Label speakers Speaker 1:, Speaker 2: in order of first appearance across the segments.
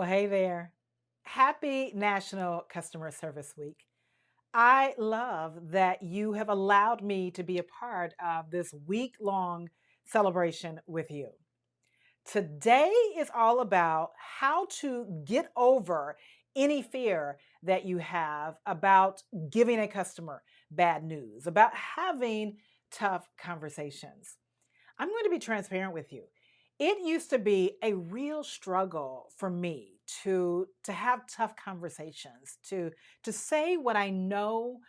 Speaker 1: Well, hey there. Happy National Customer Service Week. I love that you have allowed me to be a part of this week long celebration with you. Today is all about how to get over any fear that you have about giving a customer bad news, about having tough conversations. I'm going to be transparent with you. It used to be a real struggle for me to have tough conversations, to say what I knew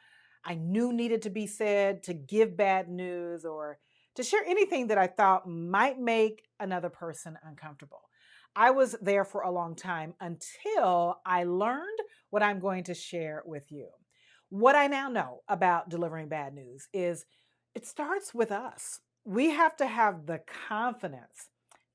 Speaker 1: needed to be said, to give bad news or to share anything that I thought might make another person uncomfortable. I was there for a long time until I learned what I'm going to share with you. What I now know about delivering bad news is it starts with us. We have to have the confidence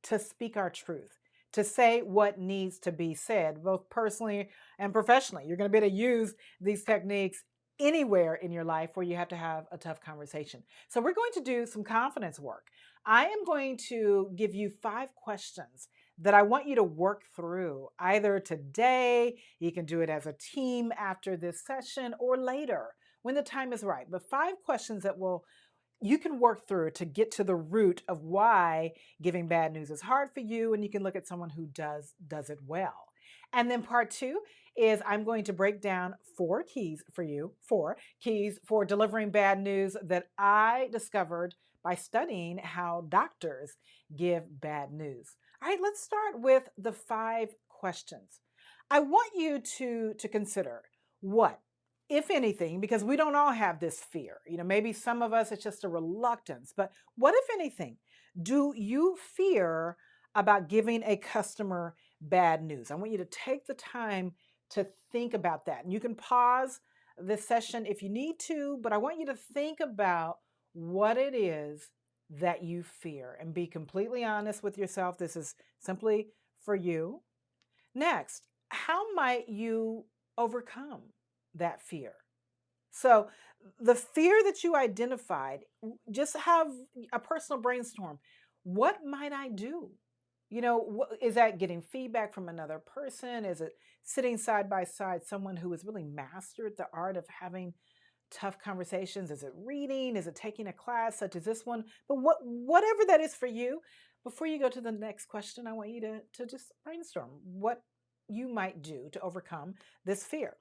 Speaker 1: to speak our truth, to say what needs to be said, both personally and professionally. You're going to be able to use these techniques anywhere in your life where you have to have a tough conversation. So, we're going to do some confidence work. I am going to give you 5 questions that I want you to work through either today, you can do it as a team after this session, or later when the time is right. But 5 questions that will you can work through to get to the root of why giving bad news is hard for you, and you can look at someone who does it well. And then part 2 is I'm going to break down 4 keys for you, 4 keys for delivering bad news that I discovered by studying how doctors give bad news. All right, let's start with the 5 questions. I want you to consider what, if anything, because we don't all have this fear. Maybe some of us it's just a reluctance, but what, if anything, do you fear about giving a customer bad news? I want you to take the time to think about that. And you can pause this session if you need to, but I want you to think about what it is that you fear and be completely honest with yourself. This is simply for you. Next, how might you overcome that fear? So, the fear that you identified, just have a personal brainstorm. What might I do? Is that getting feedback from another person? Is it sitting side by side someone who has really mastered the art of having tough conversations? Is it reading? Is it taking a class such as this one? But whatever that is for you, before you go to the next question, I want you to just brainstorm what you might do to overcome this fear.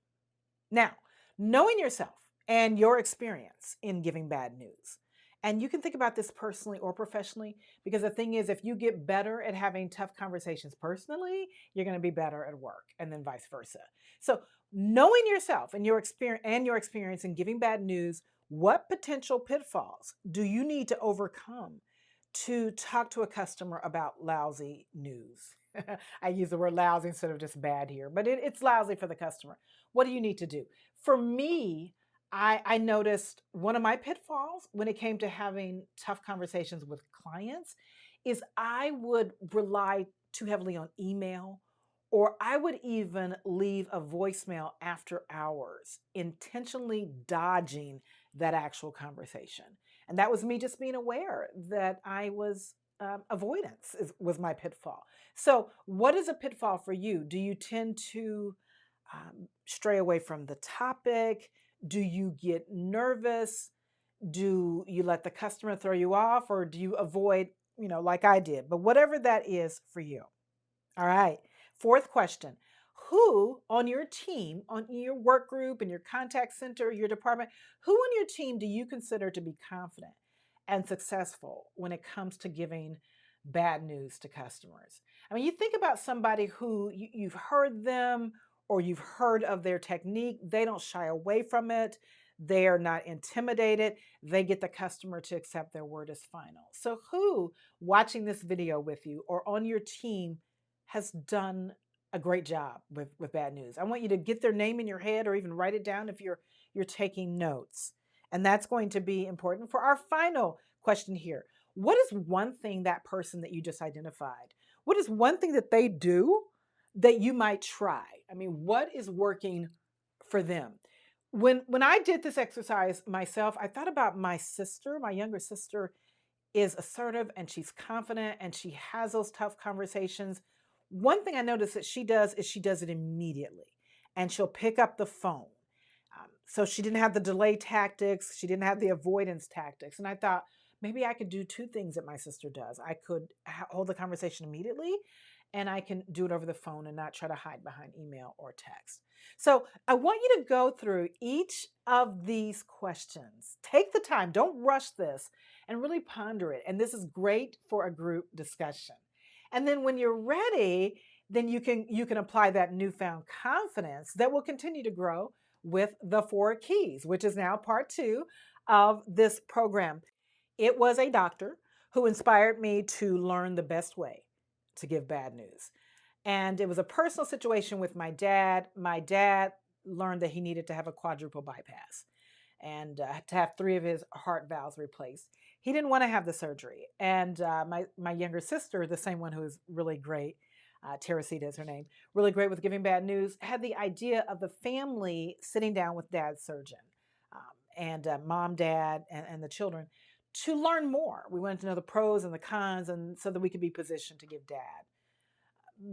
Speaker 1: Now, knowing yourself and your experience in giving bad news. And you can think about this personally or professionally, because the thing is, if you get better at having tough conversations personally, you're going to be better at work, and then vice versa. So, knowing yourself and your experience in giving bad news, what potential pitfalls do you need to overcome to talk to a customer about lousy news? I use the word lousy instead of just bad here, but it's lousy for the customer. What do you need to do? For me, I noticed one of my pitfalls when it came to having tough conversations with clients is I would rely too heavily on email, or I would even leave a voicemail after hours, intentionally dodging that actual conversation. And that was me just being aware that I was avoidance was my pitfall. So, what is a pitfall for you? Do you tend to stray away from the topic? Do you get nervous? Do you let the customer throw you off, or do you avoid, like I did? But whatever that is for you. All right. Fourth question. Who on your team, on your work group, in your contact center, your department, who on your team do you consider to be confident and successful when it comes to giving bad news to customers? I mean, you think about somebody who you've heard them or you've heard of their technique. They don't shy away from it. They are not intimidated. They get the customer to accept their word as final. So, who watching this video with you or on your team has done a great job with bad news? I want you to get their name in your head or even write it down if you're taking notes. And that's going to be important for our final question here. What is one thing that person that you just identified? What is one thing that they do that you might try? I mean, what is working for them? When I did this exercise myself, I thought about my sister. My younger sister is assertive and she's confident and she has those tough conversations. One thing I noticed that she does is she does it immediately, and she'll pick up the phone. So she didn't have the delay tactics, she didn't have the avoidance tactics. And I thought maybe I could do two things that my sister does. I could hold the conversation immediately, and I can do it over the phone and not try to hide behind email or text. So I want you to go through each of these questions. Take the time, don't rush this, and really ponder it. And this is great for a group discussion. And then when you're ready, then you can apply that newfound confidence that will continue to grow with the four keys, which is now part two of this program. It was a doctor who inspired me to learn the best way to give bad news. And it was a personal situation with my dad. My dad learned that he needed to have a quadruple bypass and to have three of his heart valves replaced. He didn't want to have the surgery. And my younger sister, the same one who is really great, Teresita is her name, really great with giving bad news, had the idea of the family sitting down with dad's surgeon and mom, dad, and the children to learn more. We wanted to know the pros and the cons, and so that we could be positioned to give dad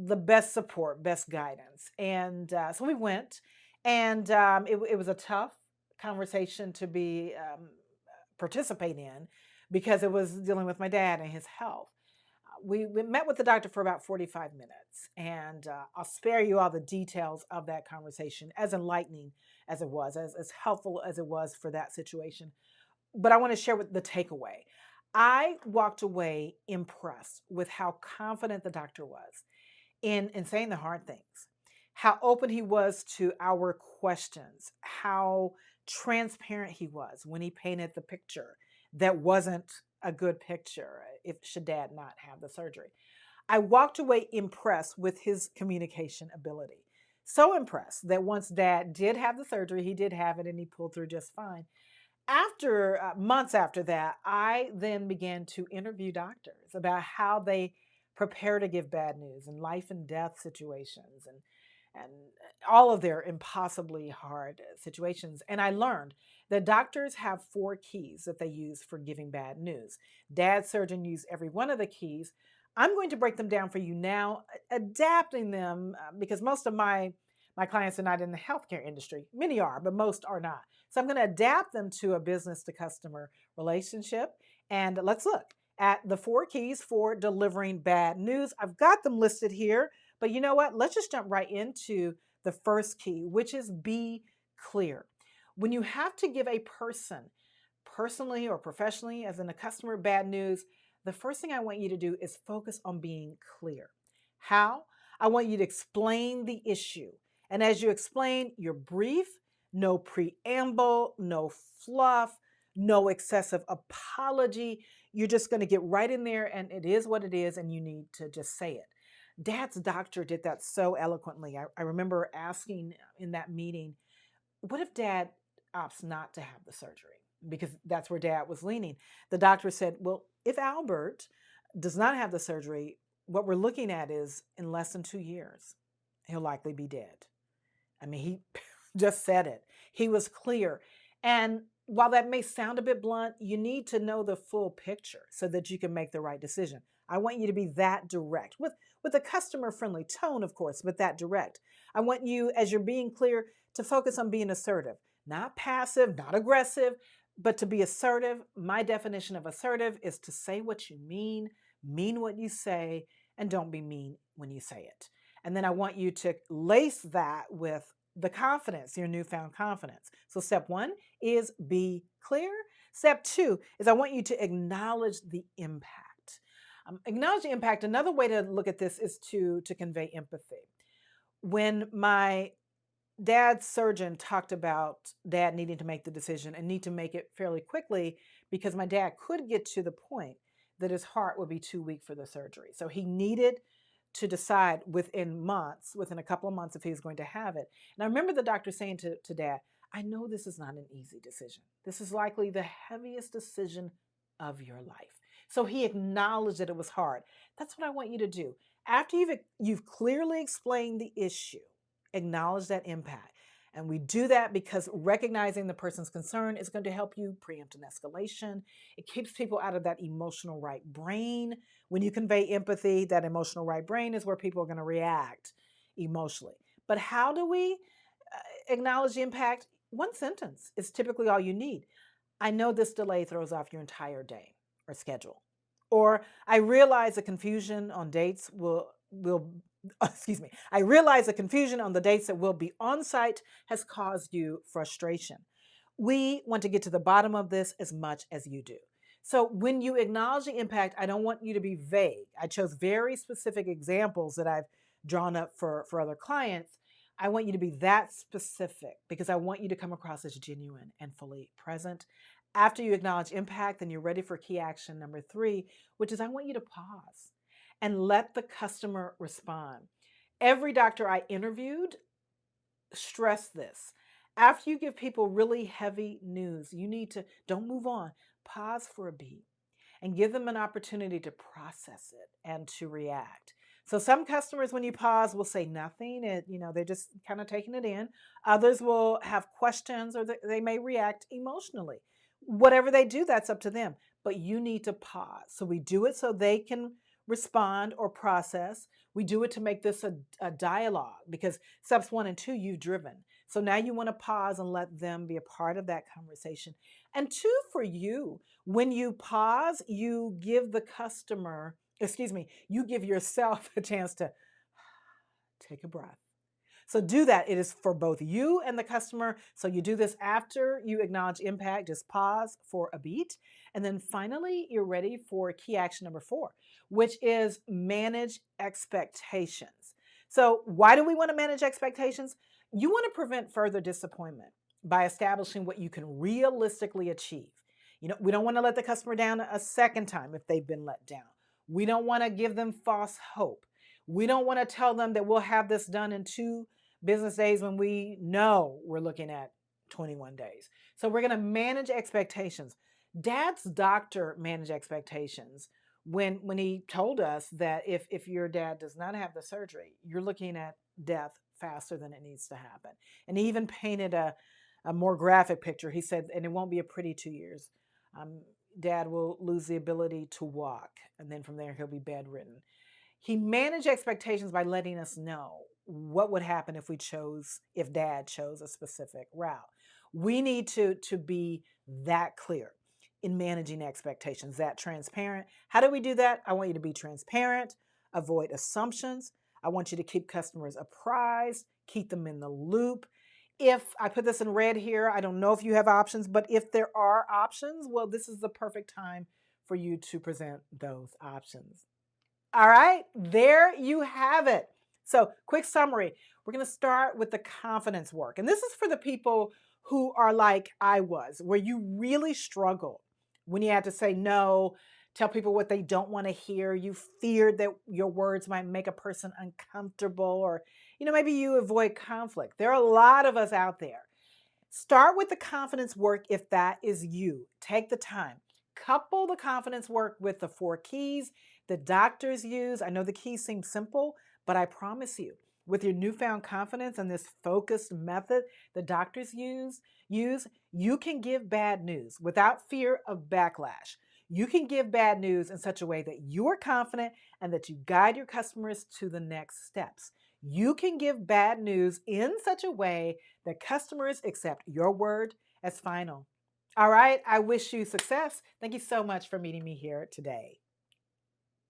Speaker 1: the best support, best guidance. And so we went, and it was a tough conversation to be participate in because it was dealing with my dad and his health. We met with the doctor for about 45 minutes, and I'll spare you all the details of that conversation, as enlightening as it was, as helpful as it was for that situation. But I want to share with the takeaway. I walked away impressed with how confident the doctor was in saying the hard things, how open he was to our questions, how transparent he was when he painted the picture that wasn't a good picture if should dad not have the surgery. I walked away impressed with his communication ability. So impressed that once dad did have the surgery, he did have it and he pulled through just fine. After months after that, I then began to interview doctors about how they prepare to give bad news in life and death situations and all of their impossibly hard situations. And I learned that doctors have four keys that they use for giving bad news. Dad's surgeon used every one of the keys. I'm going to break them down for you now, adapting them because most of my clients are not in the healthcare industry. Many are, but most are not. So I'm going to adapt them to a business to customer relationship. And let's look at the four keys for delivering bad news. I've got them listed here, but you know what? Let's just jump right into the first key, which is be clear. When you have to give a person, personally or professionally, as in a customer, bad news, the first thing I want you to do is focus on being clear. How? I want you to explain the issue. And as you explain, you're brief, no preamble, no fluff, no excessive apology. You're just going to get right in there, and it is what it is, and you need to just say it. Dad's doctor did that so eloquently. I remember asking in that meeting, what if dad opts not to have the surgery? Because that's where dad was leaning. The doctor said, well, if Albert does not have the surgery, what we're looking at is in less than 2 years, he'll likely be dead. I mean, he just said it. He was clear. And while that may sound a bit blunt, you need to know the full picture so that you can make the right decision. I want you to be that direct with a customer friendly tone, of course, but that direct. I want you, as you're being clear, to focus on being assertive, not passive, not aggressive, but to be assertive. My definition of assertive is to say what you mean what you say, and don't be mean when you say it. And then I want you to lace that with the confidence, your newfound confidence. So step one is be clear. Step two is I want you to acknowledge the impact. Acknowledge the impact. Another way to look at this is to convey empathy. When my dad's surgeon talked about dad needing to make the decision and need to make it fairly quickly because my dad could get to the point that his heart would be too weak for the surgery. So he needed to decide within a couple of months, if he was going to have it. And I remember the doctor saying to dad, I know this is not an easy decision. This is likely the heaviest decision of your life. So he acknowledged that it was hard. That's what I want you to do. After you've clearly explained the issue, acknowledge that impact. And we do that because recognizing the person's concern is going to help you preempt an escalation. It keeps people out of that emotional right brain. When you convey empathy, that emotional right brain is where people are going to react emotionally. But how do we acknowledge the impact? One sentence is typically all you need. I know this delay throws off your entire day or schedule. Or I realize the confusion on dates will excuse me. I realize the confusion on the dates that will be on site has caused you frustration. We want to get to the bottom of this as much as you do. So when you acknowledge the impact, I don't want you to be vague. I chose very specific examples that I've drawn up for other clients. I want you to be that specific because I want you to come across as genuine and fully present. After you acknowledge impact, then you're ready for key action number 3, which is I want you to pause and let the customer respond. Every doctor I interviewed stressed this. After you give people really heavy news, you need to don't move on, pause for a beat and give them an opportunity to process it and to react. So some customers, when you pause, will say nothing. They're just kind of taking it in. Others will have questions or they may react emotionally. Whatever they do, that's up to them. But you need to pause. So we do it so they can respond or process. We do it to make this a dialogue because steps 1 and 2, you've driven. So now you want to pause and let them be a part of that conversation. And 2, for you, when you pause, you give the customer, you give yourself a chance to take a breath. So do that. It is for both you and the customer. So you do this after you acknowledge impact, just pause for a beat. And then finally, you're ready for key action number 4, which is manage expectations. So why do we want to manage expectations? You want to prevent further disappointment by establishing what you can realistically achieve. We don't want to let the customer down a second time if they've been let down. We don't want to give them false hope. We don't want to tell them that we'll have this done in 2 business days when we know we're looking at 21 days. So we're going to manage expectations. Dad's doctor managed expectations when he told us that if your dad does not have the surgery, you're looking at death faster than it needs to happen. And he even painted a more graphic picture. He said, and it won't be a pretty 2 years. Dad will lose the ability to walk, and then from there he'll be bedridden. He managed expectations by letting us know what would happen if Dad chose a specific route. We need to be that clear in managing expectations, that transparent. How do we do that? I want you to be transparent, avoid assumptions. I want you to keep customers apprised, keep them in the loop. If I put this in red here, I don't know if you have options, but if there are options, well, this is the perfect time for you to present those options. All right, there you have it. So, quick summary. We're going to start with the confidence work. And this is for the people who are like I was, where you really struggled when you had to say no, tell people what they don't want to hear. You feared that your words might make a person uncomfortable, or maybe you avoid conflict. There are a lot of us out there. Start with the confidence work if that is you. Take the time. Couple the confidence work with the 4 keys the doctors use. I know the keys seem simple, but I promise you, with your newfound confidence and this focused method the doctors use, you can give bad news without fear of backlash. You can give bad news in such a way that you are confident and that you guide your customers to the next steps. You can give bad news in such a way that customers accept your word as final. All right, I wish you success. Thank you so much for meeting me here today.